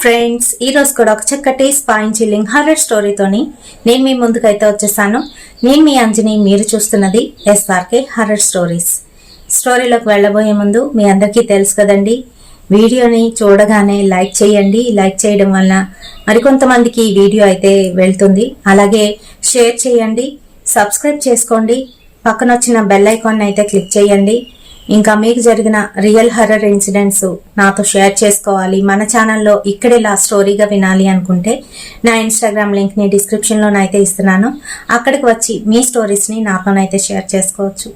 Friends, ఈ రోజు కూడా ఒక చక్కటి స్పైన్ చిల్లింగ్ హారర్ స్టోరీతోని నేను మీ ముందుకైతే వచ్చేసాను. నేను మీ అంజని, మీరు చూస్తున్నది ఎస్ఆర్కే హారర్ స్టోరీస్. స్టోరీలోకి వెళ్ళబోయే ముందు మీ అందరికీ తెలుసు కదండి, వీడియోని చూడగానే లైక్ చేయండి. లైక్ చేయడం వల్ల మరికొంతమందికి ఈ వీడియో అయితే వెళ్తుంది. అలాగే షేర్ చేయండి, సబ్స్క్రైబ్ చేసుకోండి, పక్కన వచ్చిన బెల్ ఐకాన్ అయితే క్లిక్ చేయండి. ఇంకా మీకు జరిగిన రియల్ హర్రర్ ఇన్సిడెంట్స్ నాతో షేర్ చేసుకోవాలి, మన ఛానల్లో ఇక్కడేలా స్టోరీగా వినాలి అనుకుంటే నా ఇన్స్టాగ్రామ్ లింక్ ని డిస్క్రిప్షన్ లోనైతే ఇస్తున్నాను. అక్కడికి వచ్చి మీ స్టోరీస్ ని నాతోనైతే షేర్ చేసుకోవచ్చు.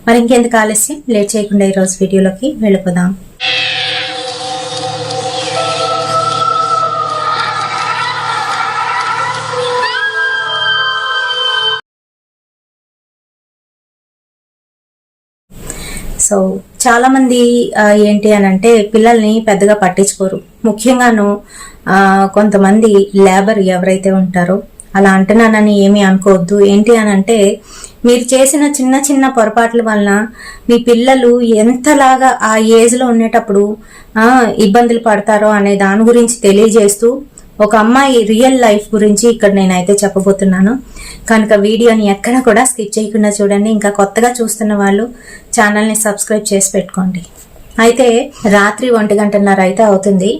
మరి ఇంకెందుకు ఆలస్యం, లేట్ చేయకుండా ఈరోజు వీడియోలోకి వెళ్ళిపోదాం. సో చాలా మంది ఏంటి అని అంటే పిల్లల్ని పెద్దగా పట్టించుకోరు. ముఖ్యంగాను కొంతమంది లేబర్ ఎవరైతే ఉంటారో, అలా అంటున్నానని ఏమీ అనుకోవద్దు. ఏంటి అని అంటే మీరు చేసిన చిన్న చిన్న పొరపాట్ల వలన మీ పిల్లలు ఎంతలాగా ఆ ఏజ్ లో ఉండేటప్పుడు ఇబ్బందులు పడతారో అనే దాని గురించి తెలియజేస్తూ ఒక అమ్మాయి రియల్ లైఫ్ గురించి ఇక్కడ నేనైతే చెప్పబోతున్నాను. కనుక వీడియోని ఎక్కడ కూడా స్కిప్ చేయకుండా చూడండి. ఇంకా కొత్తగా చూస్తున్న వాళ్ళు ఛానల్ని సబ్స్క్రైబ్ చేసి పెట్టుకోండి. అయితే రాత్రి 1:30 అయితే అవుతుంది.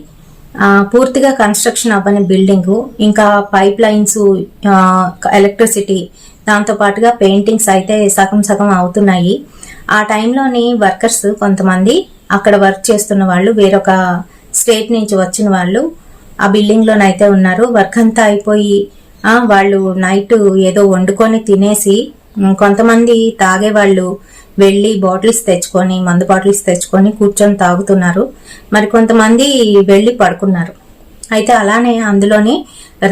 పూర్తిగా కన్స్ట్రక్షన్ అవ్వని బిల్డింగు, ఇంకా పైప్ లైన్స్, ఎలక్ట్రిసిటీ, దాంతో పాటుగా పెయింటింగ్స్ అయితే సగం సగం అవుతున్నాయి. ఆ టైంలోని వర్కర్స్ కొంతమంది, అక్కడ వర్క్ చేస్తున్న వాళ్ళు వేరొక స్టేట్ నుంచి వచ్చిన వాళ్ళు ఆ బిల్డింగ్ లోనైతే ఉన్నారు. వర్క్ అంతా అయిపోయి వాళ్ళు నైట్ ఏదో వండుకొని తినేసి, కొంతమంది తాగే వాళ్ళు వెళ్ళి బాటిల్స్ తెచ్చుకొని, మందు బాటిల్స్ తెచ్చుకొని కూర్చొని తాగుతున్నారు. మరి కొంతమంది వెళ్ళి పడుకున్నారు. అయితే అలానే అందులోని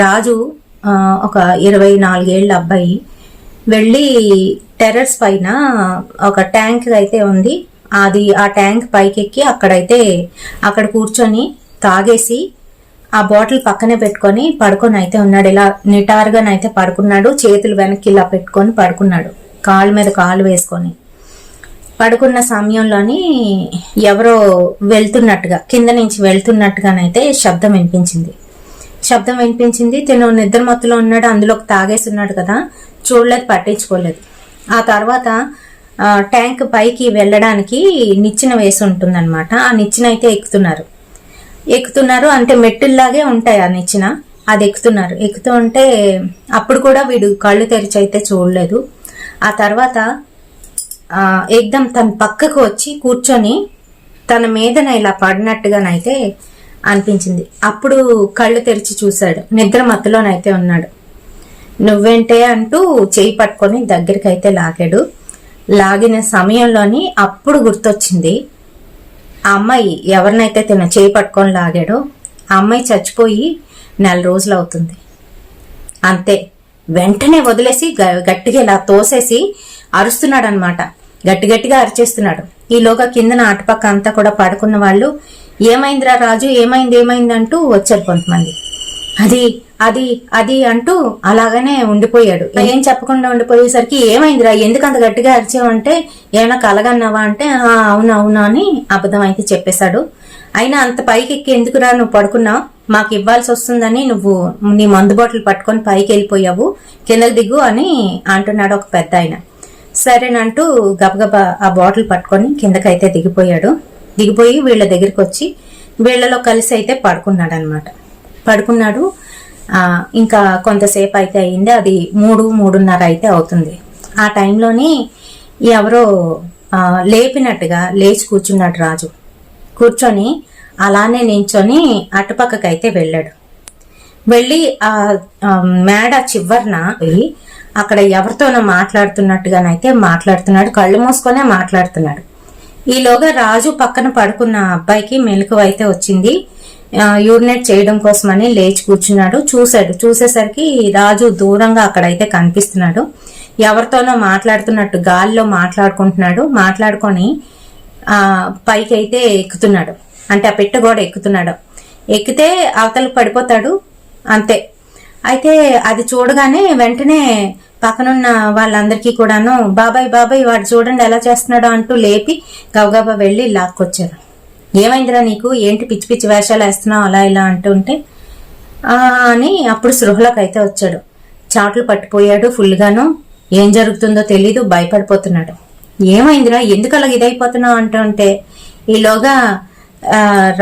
రాజు, ఒక 24 ఏళ్ల అబ్బాయి, వెళ్ళి టెర్రస్ పైన ఒక ట్యాంక్ అయితే ఉంది, ఆ ట్యాంక్ పైకెక్కి అక్కడ కూర్చొని తాగేసి ఆ బాటిల్ పక్కనే పెట్టుకొని పడుకొని అయితే ఉన్నాడు. ఇలా నిటారుగానైతే పడుకున్నాడు, చేతులు వెనక్కి ఇలా పెట్టుకొని పడుకున్నాడు, కాళ్ళ మీద కాళ్ళు వేసుకొని పడుకున్న సమయంలోని ఎవరో వెళ్తున్నట్టుగా, కింద నుంచి వెళ్తున్నట్టుగానైతే శబ్దం వినిపించింది. తిను నిద్ర మత్తులో ఉన్నాడు, అందులోకి తాగేసి ఉన్నాడు కదా, చూడలేదు, పట్టించుకోలేదు. ఆ తర్వాత ట్యాంక్ పైకి వెళ్ళడానికి నిచ్చెన వేసి ఉంటుందన్నమాట. ఆ నిచ్చెన అయితే ఎక్కుతున్నారు అంటే మెట్టుల్లాగే ఉంటాయి ఆ నిచ్చెన, అది ఎక్కుతూ ఉంటే అప్పుడు కూడా వీడు కళ్ళు తెరిచి అయితే చూడలేదు. ఆ తర్వాత ఏకదం తన పక్కకు వచ్చి కూర్చొని తన మీదన ఇలా పడినట్టుగానైతే అనిపించింది. అప్పుడు కళ్ళు తెరిచి చూశాడు, నిద్ర మత్తులోనైతే ఉన్నాడు. నువ్వేంటే అంటూ చేయి పట్టుకొని దగ్గరికి అయితే లాగిన సమయంలోని అప్పుడు గుర్తొచ్చింది, ఆ అమ్మాయి ఎవరినైతే తన చేయి పట్టుకొని లాగాడో ఆ అమ్మాయి చచ్చిపోయి 4 రోజులు అవుతుంది. అంతే, వెంటనే వదిలేసి గట్టిగా ఇలా తోసేసి అరుస్తున్నాడు అనమాట. గట్టిగా అరిచేస్తున్నాడు. ఈలోగా కిందన అటుపక్క అంతా కూడా పడుకున్న వాళ్ళు, ఏమైందిరా రాజు, ఏమైంది అంటూ వచ్చారు కొంతమంది. అది అంటూ అలాగనే ఉండిపోయాడు. ఏం చెప్పకుండా ఉండిపోయేసరికి, ఏమైందిరా, ఎందుకు అంత గట్టిగా అరిచావంటే, ఏమైనా కలగన్నావా అంటే, అవునా అని అబద్ధం అయితే చెప్పేశాడు. అయినా అంత పైకి ఎక్కి ఎందుకురా నువ్వు పడుకున్నావు, మాకు ఇవ్వాల్సి వస్తుందని నువ్వు నీ మందు బాటిల్ పట్టుకొని పైకి వెళ్ళిపోయావు, కిందకి దిగు అని అంటున్నాడు ఒక పెద్ద ఆయన. సరేనంటూ గబగబా ఆ బాటిల్ పట్టుకొని కిందకైతే దిగిపోయి వీళ్ళ దగ్గరికి వచ్చి వీళ్ళలో కలిసి అయితే పడుకున్నాడు. ఇంకా కొంతసేపు అయితే అయింది, అది 3:30 అయితే అవుతుంది. ఆ టైంలోని ఎవరో లేపినట్టుగా లేచి కూర్చున్నాడు రాజు. కూర్చొని అలానే నించొని అటుపక్కకైతే వెళ్ళి ఆ మేడ చివరన అక్కడ ఎవరితోనో మాట్లాడుతున్నట్టుగానైతే మాట్లాడుతున్నాడు, కళ్ళు మూసుకొనే మాట్లాడుతున్నాడు. ఈలోగా రాజు పక్కన పడుకున్న అబ్బాయికి మెలకువ అయితే వచ్చింది. యూరినేట్ చేయడం కోసమని లేచి కూర్చున్నాడు. చూసేసరికి రాజు దూరంగా అక్కడైతే కనిపిస్తున్నాడు. ఎవరితోనో మాట్లాడుతున్నట్టు గాలిలో మాట్లాడుకొని పైకి అయితే ఎక్కుతున్నాడు, అంటే ఆ పెట్టె గోడ ఎక్కితే అవతలకు పడిపోతాడు అంతే. అయితే అది చూడగానే వెంటనే పక్కనున్న వాళ్ళందరికీ కూడాను, బాబాయ్ వాడు చూడండి ఎలా చేస్తున్నాడో అంటూ లేపి గబగబా వెళ్ళి లాక్కొచ్చారు. ఏమైందిరా నీకు, ఏంటి పిచ్చి పిచ్చి వేషాలు వేస్తున్నావు అలా ఇలా అంటుంటే అని అప్పుడు సృహలోకి అయితే వచ్చాడు. చాట్లు పట్టిపోయాడు ఫుల్గాను. ఏం జరుగుతుందో తెలీదు, భయపడిపోతున్నాడు. ఏమైందిరా, ఎందుకు అలాగ ఇదైపోతున్నావు అంటుంటే ఈలోగా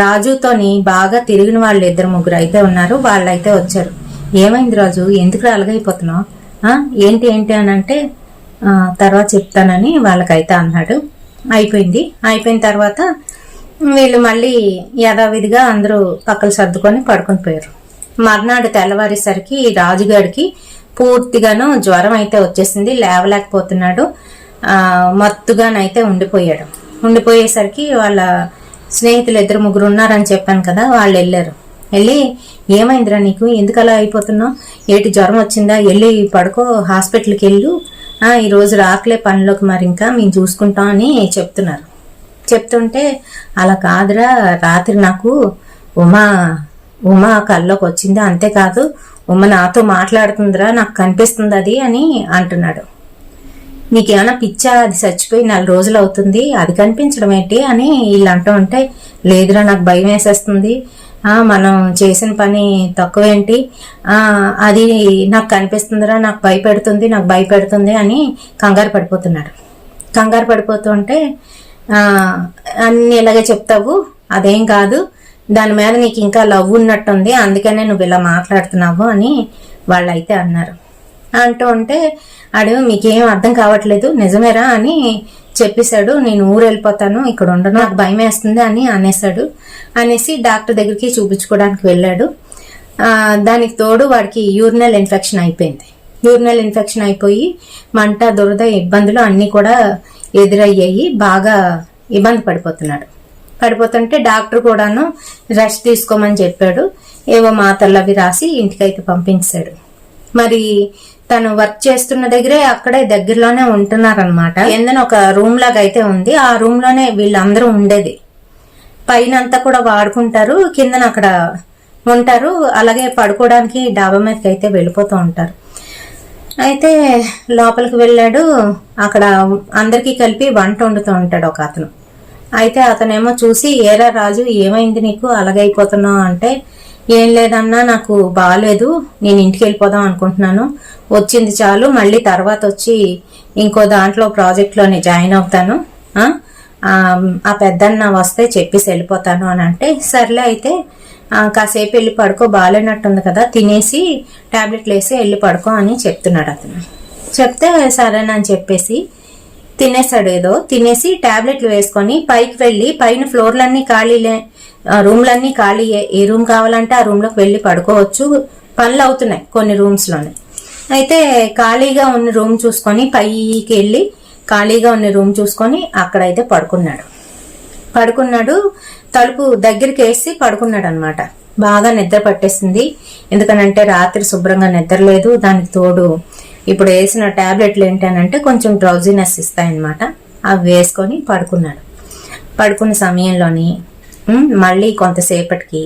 రాజుతోని బాగా తిరిగిన వాళ్ళు 2-3 అయితే ఉన్నారు. వాళ్ళైతే వచ్చారు. ఏమైంది రాజు, ఎందుకు అలాగైపోతున్నావు, ఏంటి ఏంటి అని అంటే తర్వాత చెప్తానని వాళ్ళకైతే అన్నాడు. అయిపోయిన తర్వాత వీళ్ళు మళ్ళీ యథావిధిగా అందరూ పక్కలు సర్దుకొని పడుకొని పోయారు. మర్నాడు తెల్లవారేసరికి రాజుగాడికి పూర్తిగాను జ్వరం అయితే వచ్చేసింది. లేవలేకపోతున్నాడు. మత్తుగానైతే ఉండిపోయేసరికి వాళ్ళ స్నేహితులు 2-3 ఉన్నారని చెప్పాను కదా, వాళ్ళు వెళ్ళి ఏమైందిరా నీకు, ఎందుకు అలా అయిపోతున్నావు, ఏటి జ్వరం వచ్చిందా, వెళ్ళి పడుకో, హాస్పిటల్కి వెళ్ళు, ఈరోజు రాకలే పనిలోకి, మరి ఇంకా మేము చూసుకుంటాం అని చెప్తుంటే అలా కాదురా, రాత్రి నాకు ఉమా కల్లోకి వచ్చింది, అంతేకాదు ఉమ్మ నాతో మాట్లాడుతుందిరా, నాకు కనిపిస్తుంది అది అని అంటున్నాడు. నీకేమైనా పిచ్చా, అది చచ్చిపోయి 4 రోజులు అవుతుంది, అది కనిపించడం ఏంటి అని వీళ్ళు అంటూ ఉంటే, లేదురా నాకు భయం వేసేస్తుంది, మనం చేసిన పని తక్కువేంటి, అది నాకు కనిపిస్తుందిరా, నాకు భయపెడుతుంది అని కంగారు పడిపోతుంటే అన్ని ఇలాగే చెప్తావు, అదేం కాదు, దాని మీద నీకు ఇంకా లవ్ ఉన్నట్టుంది, అందుకనే నువ్వు ఇలా మాట్లాడుతున్నావు అని వాళ్ళైతే అన్నారు. అంటూ ఉంటే అడుగు మీకేం అర్థం కావట్లేదు, నిజమేరా అని చెప్పేశాడు. నేను ఊరు వెళ్ళిపోతాను, ఇక్కడ ఉండను, నాకు భయం వేస్తుంది అని అనేసి డాక్టర్ దగ్గరికి చూపించుకోవడానికి వెళ్ళాడు. దానికి తోడు వాడికి యూరినల్ ఇన్ఫెక్షన్ అయిపోయి మంట, దురద, ఇబ్బందులు అన్నీ కూడా ఎదురయ్యాయి. బాగా ఇబ్బంది పడిపోతుంటే డాక్టర్ కూడాను రెస్ట్ తీసుకోమని చెప్పాడు. ఏవో మాత్రలు అవి రాసి ఇంటికైతే పంపించాడు. మరి తను వర్క్ చేస్తున్న అక్కడే దగ్గరలోనే ఉంటున్నారనమాట. ఏందని ఒక రూమ్ లాగా అయితే ఉంది. ఆ రూమ్ లోనే వీళ్ళందరూ ఉండేది. పైన అంతా కూడా వాడుకుంటారు, కిందన అక్కడ ఉంటారు. అలాగే పడుకోవడానికి డాబా మీదకి అయితే వెళ్ళిపోతూ ఉంటారు. అయితే లోపలికి వెళ్ళాడు. అక్కడ అందరికీ కలిపి వంట వండుతూ ఉంటాడు ఒక అతను. అయితే అతనేమో చూసి, ఏరా రాజు ఏమైంది నీకు, అలాగైపోతున్నావు అంటే, ఏం లేదన్నా, నాకు బాగాలేదు, నేను ఇంటికి వెళ్ళిపోదాం అనుకుంటున్నాను, వచ్చింది చాలు, మళ్ళీ తర్వాత వచ్చి ఇంకో దాంట్లో ప్రాజెక్ట్లోనే జాయిన్ అవుతాను, ఆ పెద్దన్న వస్తే చెప్పేసి వెళ్ళిపోతాను అని అంటే, సర్లే అయితే కాసేపు వెళ్ళి పడుకో, బాగాలేనట్టుంది కదా, తినేసి టాబ్లెట్లు వేసి వెళ్ళి పడుకో అని చెప్తున్నాడు అతను. చెప్తే సరేనని చెప్పేసి తినేసి టాబ్లెట్లు వేసుకొని పైకి వెళ్ళి, పైన ఫ్లోర్లన్నీ ఖాళీలే, రూమ్లన్నీ ఖాళీయే, ఏ రూమ్ కావాలంటే ఆ రూమ్లోకి వెళ్ళి పడుకోవచ్చు, పనులు అవుతున్నాయి కొన్ని రూమ్స్లోనే. అయితే ఖాళీగా ఉన్న రూమ్ చూసుకొని పైకి వెళ్ళి ఖాళీగా ఉన్న రూమ్ చూసుకొని అక్కడైతే పడుకున్నాడు. తలుపు దగ్గరికి వేసి పడుకున్నాడు అనమాట. బాగా నిద్ర పట్టేసింది. ఎందుకనంటే రాత్రి శుభ్రంగా నిద్ర లేదు. దానికి తోడు ఇప్పుడు వేసిన టాబ్లెట్లు ఏంటనంటే కొంచెం డ్రౌజినెస్ ఇస్తాయన్నమాట. అవి వేసుకొని పడుకున్న సమయంలోని మళ్ళీ కొంతసేపటికి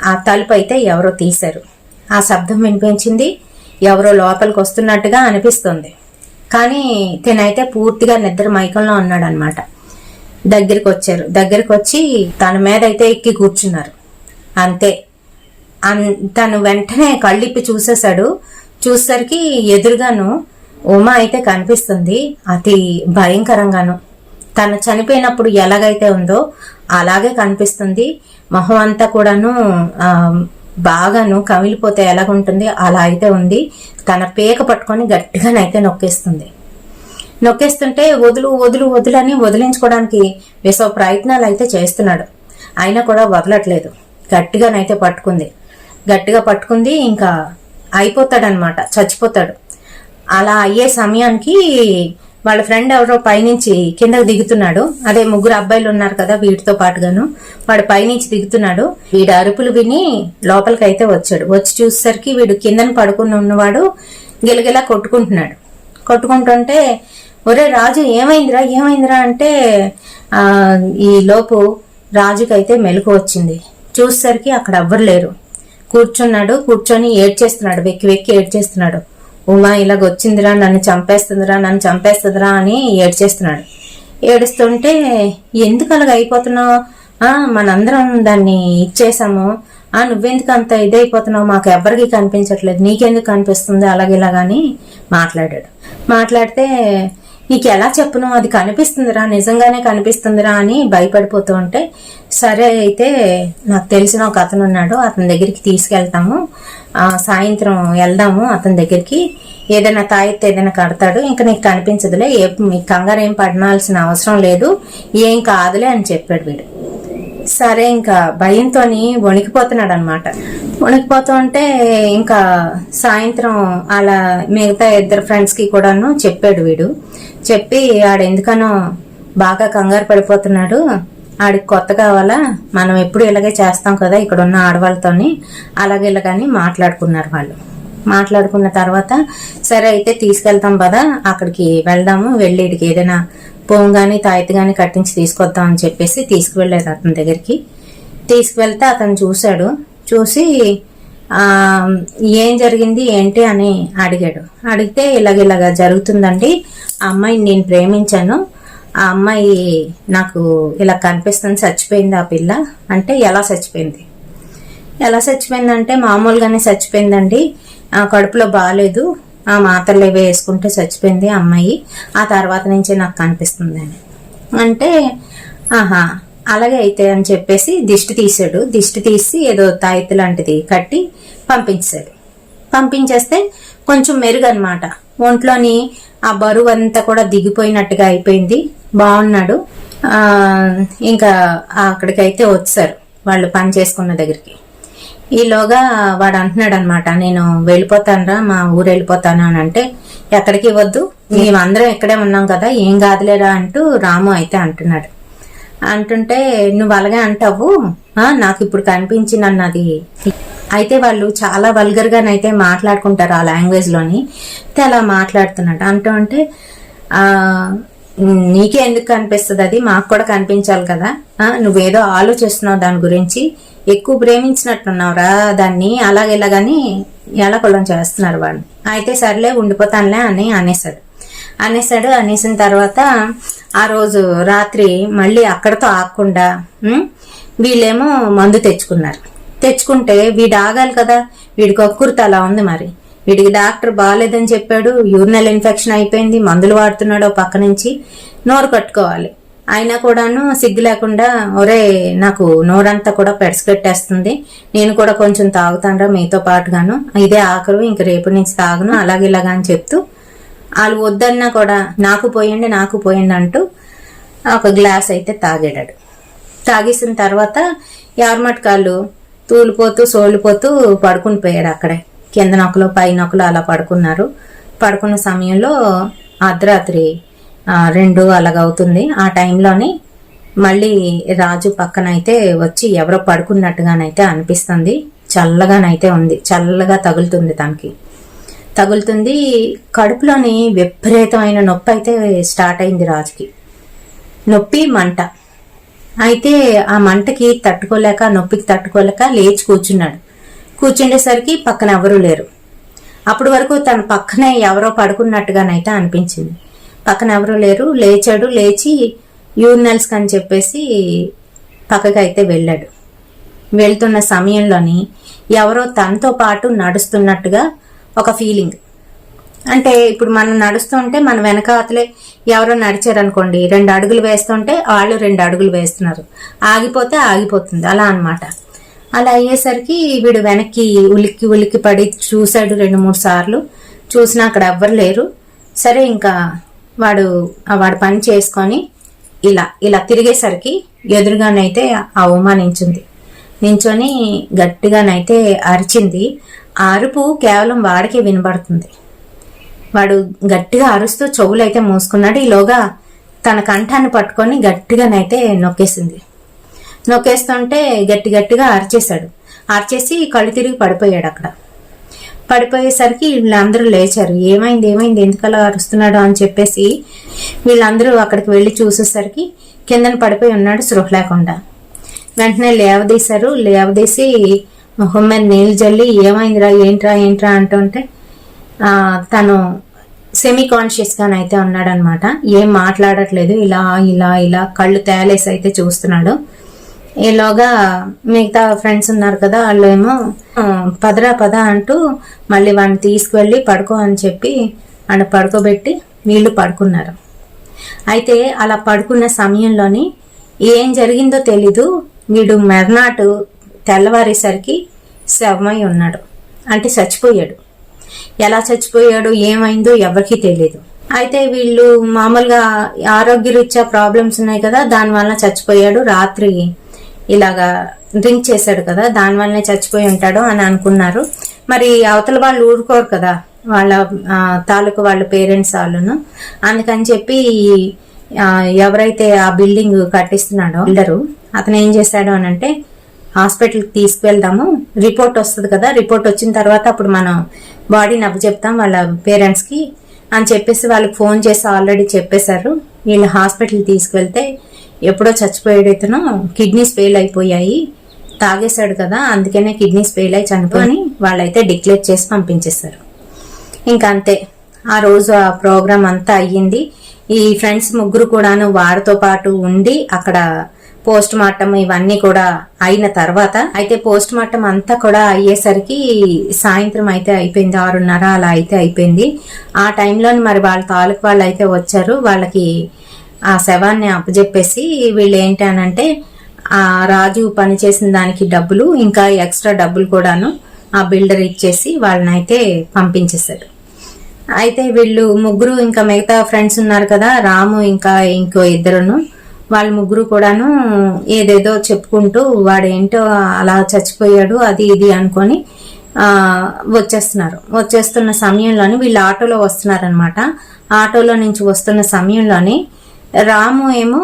ఆ తలుపు అయితే ఎవరో తీశారు. ఆ శబ్దం వినిపించింది. ఎవరో లోపలికి వస్తున్నట్టుగా అనిపిస్తుంది. కానీ తినైతే పూర్తిగా నిద్ర మైకంలో ఉన్నాడు అనమాట. దగ్గరికి వచ్చి తన మీద అయితే ఎక్కి కూర్చున్నారు. అంతే, తను వెంటనే కళ్ళిప్పి చూసేసరికి ఎదురుగాను ఉమా అయితే కనిపిస్తుంది. అతి భయంకరంగాను, తను చనిపోయినప్పుడు ఎలాగైతే ఉందో అలాగే కనిపిస్తుంది. మొహం అంతా కూడాను బాగాను కమిలిపోతే ఎలాగుంటుంది అలా అయితే ఉంది. తన పేక పట్టుకొని గట్టిగానైతే నొక్కేస్తుంటే వదులు అని వదిలించుకోవడానికి వేసో ప్రయత్నాలు అయితే చేస్తున్నాడు. అయినా కూడా వదలట్లేదు. గట్టిగా పట్టుకుంది. ఇంకా అయిపోతాడనమాట, చచ్చిపోతాడు. అలా అయ్యే సమయానికి వాళ్ళ ఫ్రెండ్ ఎవరో పైనుంచి కిందకు దిగుతున్నాడు. అదే 3 అబ్బాయిలు ఉన్నారు కదా వీటితో పాటుగాను, వాడు పైనుంచి దిగుతున్నాడు. వీడు అరుపులు విని లోపలికి అయితే వచ్చి చూసేసరికి వీడు కిందన పడుకుని ఉన్నవాడు గిలగిలా కొట్టుకుంటుంటే, ఒరే రాజు ఏమైందిరా అంటే ఈ లోపు రాజుకైతే మెలకు వచ్చింది. చూసేసరికి అక్కడ ఎవ్వరు లేరు. కూర్చొని వెక్కి ఏడ్చేస్తున్నాడు. ఉమా ఇలాగొచ్చిందిరా, నన్ను చంపేస్తుందిరా అని ఏడ్చేస్తున్నాడు. ఏడుస్తుంటే ఎందుకు అలాగ అయిపోతున్నావు, మనందరం దాన్ని ఇచ్చేసాము, నువ్వెందుకు అంత ఇదైపోతున్నావు, మాకు ఎవరికి కనిపించట్లేదు, నీకెందుకు కనిపిస్తుంది అలాగేలాగాని మాట్లాడాడు. మాట్లాడితే నీకు ఎలా చెప్పును, అది కనిపిస్తుందిరా, నిజంగానే కనిపిస్తుందిరా అని భయపడిపోతూ ఉంటే, సరే అయితే నాకు తెలిసిన ఒక అతను ఉన్నాడు, అతని దగ్గరికి తీసుకెళ్తాము, సాయంత్రం వెళ్దాము అతని దగ్గరికి, ఏదైనా తాయెత్తు ఏదైనా కడతాడు, ఇంకా నీకు కనిపించదులే, మీకు కంగారు ఏం పడాల్సిన అవసరం లేదు, ఏం కాదులే అని చెప్పాడు వీడు. సరే ఇంకా భయంతో వణికిపోతున్నాడు అనమాట. వణికిపోతూ ఉంటే ఇంకా సాయంత్రం అలా మిగతా ఇద్దరు ఫ్రెండ్స్ కి కూడాను చెప్పాడు వీడు. చెప్పి ఆడెందుకనో బాగా కంగారు పడిపోతున్నాడు, ఆడికి కొత్త కావాలా, మనం ఎప్పుడు ఇలాగే చేస్తాం కదా ఇక్కడ ఉన్న ఆడవాళ్ళతోని, అలాగే ఇలాగని మాట్లాడుకున్నారు వాళ్ళు. మాట్లాడుకున్న తర్వాత సరే అయితే తీసుకెళ్తాం కదా, అక్కడికి వెళ్దాము, వెళ్ళేటికి ఏదైనా పోం గాని తాయెత్తు గాని కట్టించి తీసుకొద్దాం అని చెప్పేసి తీసుకువెళ్ళారు అతని దగ్గరికి. తీసుకువెళ్తే అతను చూశాడు. చూసి ఏం జరిగింది ఏంటి అని అడిగాడు. అడిగితే ఇలాగ జరుగుతుందండి, ఆ అమ్మాయిని నేను ప్రేమించాను, ఆ అమ్మాయి నాకు ఇలా కనిపిస్తుంది, చచ్చిపోయింది ఆ పిల్ల అంటే. ఎలా చచ్చిపోయిందంటే మామూలుగానే చచ్చిపోయిందండి, కడుపులో బాగాలేదు, ఆ మాత్రలు ఏవో వేసుకుంటే చచ్చిపోయింది ఆ అమ్మాయి, ఆ తర్వాత నుంచే నాకు కనిపిస్తుంది అని అంటే. ఆహా అలాగే అయితే అని చెప్పేసి దిష్టి తీసాడు. దిష్టి తీసి ఏదో తాయెత్తు లాంటిది కట్టి పంపించాడు. పంపించేస్తే కొంచెం మెరుగు అనమాట, ఒంట్లోని ఆ బరువు అంతా కూడా దిగిపోయినట్టుగా అయిపోయింది, బాగున్నాడు. ఇంకా అక్కడికైతే వచ్చారు వాళ్ళు పని చేసుకున్న దగ్గరికి. ఈలోగా వాడు అంటున్నాడు అనమాట, నేను వెళ్ళిపోతానురా, మా ఊరు వెళ్ళిపోతాను అని అంటే, ఎక్కడికి వద్దు, మేమందరం ఇక్కడే ఉన్నాం కదా, ఏం కాదులేరా అంటూ రాము అయితే అంటున్నాడు. అంటుంటే నువ్వు అలాగే అంటావు, నాకు ఇప్పుడు కనిపించినన్నది. అయితే వాళ్ళు చాలా వల్గర్ గానైతే మాట్లాడుకుంటారు ఆ లాంగ్వేజ్ లోని. అలా మాట్లాడుతున్నాడు. అంటే నీకే ఎందుకు కనిపిస్తుంది, అది మాకు కూడా కనిపించాలి కదా, నువ్వేదో ఆలోచిస్తున్నావు దాని గురించి, ఎక్కువ ప్రేమించినట్టున్నావురా దాన్ని, అలాగేలాగాని ఎలాకొల్లం చేస్తున్నారు వాళ్ళు. అయితే సర్లే ఉండిపోతానులే అని అనేసిన తర్వాత ఆ రోజు రాత్రి మళ్ళీ అక్కడతో ఆగకుండా వీళ్ళేమో మందు తెచ్చుకుంటే వీడు ఆగాలి కదా, వీడికి ఒక్కుర్తి అలా ఉంది. మరి వీడికి డాక్టర్ బాగాలేదని చెప్పాడు, యూరినల్ ఇన్ఫెక్షన్ అయిపోయింది, మందులు వాడుతున్నాడు పక్క నుంచి, నోరు కట్టుకోవాలి. అయినా కూడాను సిగ్గు లేకుండా, ఒరే నాకు నోరంతా కూడా పెడసపెట్టేస్తుంది, నేను కూడా కొంచెం తాగుతానరా మీతో పాటుగాను, ఇదే ఆఖరు, ఇంక రేపు నుంచి తాగును, అలాగిలాగా అని చెప్తూ వాళ్ళు వద్దన్నా కూడా నాకు పోయండి అంటూ ఒక గ్లాస్ అయితే తాగాడు. తాగేసిన తర్వాత యార్మట్కాళ్ళు తూలిపోతూ సోలిపోతూ పడుకుని పోయాడు అక్కడే. కింద నొక్కలు పై నొక్కలు అలా పడుకున్నారు. పడుకున్న సమయంలో అర్ధరాత్రి 2 అలాగవుతుంది. ఆ టైంలోని మళ్ళీ రాజు పక్కనైతే వచ్చి ఎవరో పడుకున్నట్టుగానైతే అనిపిస్తుంది, చల్లగానైతే ఉంది, చల్లగా తగులుతుంది. కడుపులోని విపరీతమైన నొప్పి అయితే స్టార్ట్ అయింది రాజుకి. నొప్పి మంట అయితే ఆ మంటకి తట్టుకోలేక, నొప్పికి తట్టుకోలేక లేచి కూర్చుండేసరికి పక్కన ఎవరూ లేరు. అప్పటి వరకు తన పక్కనే ఎవరో పడుకున్నట్టుగానైతే అనిపించింది. పక్కన ఎవరూ లేరు. లేచి యూరినల్స్ అని చెప్పేసి పక్కకైతే వెళ్ళాడు. వెళ్తున్న సమయంలోని ఎవరో తనతో పాటు నడుస్తున్నట్టుగా ఒక ఫీలింగ్. అంటే ఇప్పుడు మనం నడుస్తుంటే మన వెనకాతలే ఎవరో నడిచారనుకోండి, 2 అడుగులు వేస్తుంటే వాళ్ళు 2 అడుగులు వేస్తున్నారు, ఆగిపోతే ఆగిపోతుంది, అలా అన్నమాట. అలా అయ్యేసరికి వీడు వెనక్కి ఉలిక్కి పడి చూశాడు 2-3 సార్లు. చూసినా అక్కడ ఎవ్వరు లేరు. సరే ఇంకా వాడు పని చేసుకొని ఇలా తిరిగేసరికి ఎదురుగానైతే ఆ ఉమా నించొని గట్టిగానైతే అరిచింది. ఆ అరుపు కేవలం వాడికే వినబడుతుంది. వాడు గట్టిగా అరుస్తూ చెవులైతే మూసుకున్నాడు. ఈలోగా తన కంఠాన్ని పట్టుకొని గట్టిగానైతే నొక్కేస్తుంటే గట్టిగా అరిచేసి కళ్ళు తిరిగి పడిపోయాడు. అక్కడ పడిపోయేసరికి వీళ్ళందరూ లేచారు. ఏమైంది ఎందుకలా అరుస్తున్నాడు అని చెప్పేసి వీళ్ళందరూ అక్కడికి వెళ్ళి చూసేసరికి కిందన పడిపోయి ఉన్నాడు స్పృహ లేకుండా. వెంటనే లేవదీసి మొహం మీద నీళ్ళు జల్లి ఏమైందిరా ఏంట్రా అంటుంటే తను సెమీ కాన్షియస్ గానైతే ఉన్నాడనమాట. ఏం మాట్లాడట్లేదు, ఇలా కళ్ళు తేలేసి అయితే చూస్తున్నాడు. ఈలోగా మిగతా ఫ్రెండ్స్ ఉన్నారు కదా, వాళ్ళు ఏమో పదరా పద అంటూ మళ్ళీ వాడిని తీసుకువెళ్ళి పడుకో అని చెప్పి వాడిని పడుకోబెట్టి వీళ్ళు పడుకున్నారు. అయితే అలా పడుకున్న సమయంలోని ఏం జరిగిందో తెలీదు, వీడు మర్నాడు తెల్లవారేసరికి శవమై ఉన్నాడు, అంటే చచ్చిపోయాడు. ఎలా చచ్చిపోయాడు, ఏమైందో ఎవరికీ తెలియదు. అయితే వీళ్ళు మామూలుగా ఆరోగ్యరీత్యా ప్రాబ్లమ్స్ ఉన్నాయి కదా, దానివల్ల చచ్చిపోయాడు. రాత్రి ఇలాగా డ్రింక్ చేశాడు కదా, దానివల్లనే చచ్చిపోయి ఉంటాడు అని అనుకున్నారు. మరి అవతల వాళ్ళు ఊరుకోరు కదా, వాళ్ళ తాలూకు వాళ్ళ పేరెంట్స్ వాళ్ళను. అందుకని చెప్పి ఎవరైతే ఆ బిల్డింగ్ కట్టిస్తున్నాడో బిల్డరు, అతను ఏం చేశాడు అని అంటే, హాస్పిటల్కి తీసుకువెళ్దాము, రిపోర్ట్ వస్తుంది కదా, రిపోర్ట్ వచ్చిన తర్వాత అప్పుడు మనం బాడీని అప్పచెప్తాం వాళ్ళ పేరెంట్స్కి అని చెప్పేసి వాళ్ళకి ఫోన్ చేసి ఆల్రెడీ చెప్పేశారు. వీళ్ళు హాస్పిటల్ తీసుకువెళ్తే ఎప్పుడో చచ్చిపోయాడు ఇతను, కిడ్నీస్ ఫెయిల్ అయిపోయాయి, తాగేశాడు కదా, అందుకనే కిడ్నీస్ ఫెయిల్ అయి చనిపోయి వాళ్ళైతే డిక్లేర్ చేసి పంపించేశారు. ఇంకా అంతే, ఆ రోజు ఆ ప్రోగ్రామ్ అంతా అయ్యింది. ఈ ఫ్రెండ్స్ ముగ్గురు కూడాను వారితో పాటు ఉండి అక్కడ పోస్ట్ మార్టం ఇవన్నీ కూడా అయిన తర్వాత, అయితే పోస్ట్ మార్టం అంతా కూడా అయ్యేసరికి సాయంత్రం అయితే అయిపోయింది, 6:30 అలా అయితే అయిపోయింది. ఆ టైంలో మరి వాళ్ళ తాలూకు వాళ్ళు అయితే వచ్చారు. వాళ్ళకి ఆ శవాన్ని అప్పచెప్పేసి వీళ్ళు ఏంటి అనంటే, ఆ రాజు పని చేసిన దానికి డబ్బులు ఇంకా ఎక్స్ట్రా డబ్బులు కూడాను ఆ బిల్డర్ ఇచ్చేసి వాళ్ళని అయితే పంపించేశారు. అయితే వీళ్ళు ముగ్గురు, ఇంకా మిగతా ఫ్రెండ్స్ ఉన్నారు కదా, రాము ఇంకా ఇంకో ఇద్దరును, వాళ్ళ ముగ్గురు కూడాను ఏదేదో చెప్పుకుంటూ వాడేంటో అలా చచ్చిపోయాడు అది ఇది అనుకొని వచ్చేస్తున్నారు. వచ్చేస్తున్న సమయంలోని వీళ్ళు ఆటోలో వస్తున్నారనమాట. ఆటోలో నుంచి వస్తున్న సమయంలోని రాము ఏమో